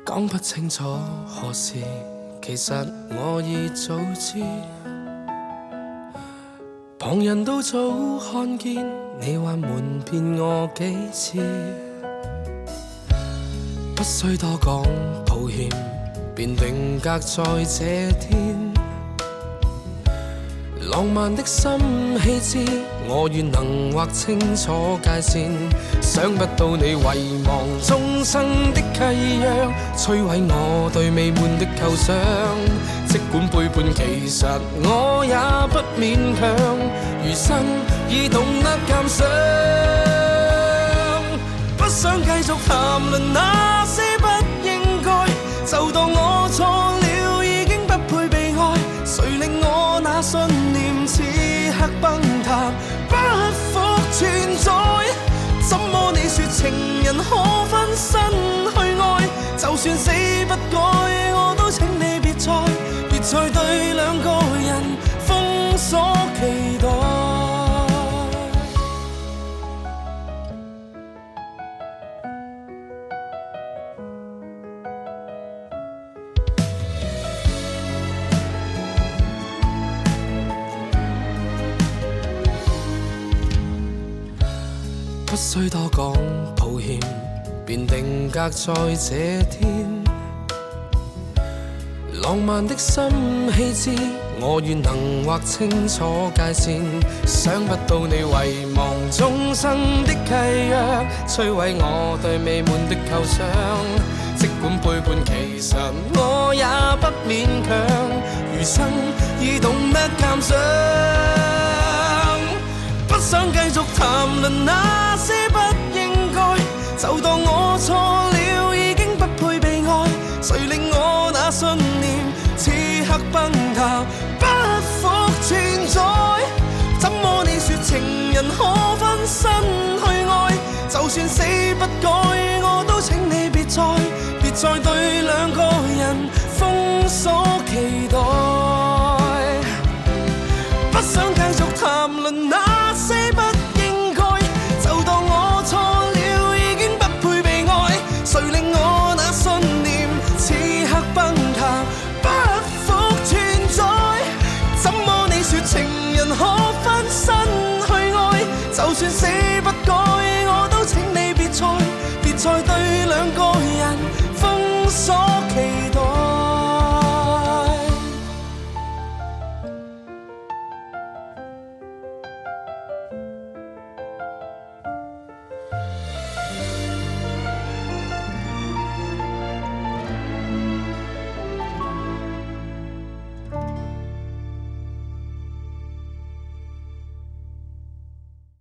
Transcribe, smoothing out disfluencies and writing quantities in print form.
講不清楚何時，其實我已早知。旁人都早看見，你還瞞騙我幾次。不需多講抱歉，便定格在這天。浪漫的心氣節，我願能劃清楚界線。想不到你遺忘終生的契約，摧毀我對美滿的構想。即管背叛，其實我也不勉強。餘生已懂得鑑賞，不想繼續談論那些不應該，就當我錯了，已經不配被愛。誰令我那信念此刻崩塌，不復存在？怎麼你說情人可分身去愛？就算死不改，我都請你別再對兩個人封鎖期待。不需多講抱歉，便定格在這天。浪漫的心氣節，我願能劃清楚界線。想不到你遺忘終生的契約，摧毀我對美滿的構想。即管背叛，其實我也不勉強。餘生已懂得鑑賞，不想繼續談論那些不應該，就當我錯了，已經不配被愛。誰令我那信念此刻崩塌，不復存在？怎麼你說情人可分身去愛？就算死不改，我都請你別再對兩個人封鎖期待。不想繼續談論那些不應該，就當我錯了，已經不配被愛。誰令我那信念此刻崩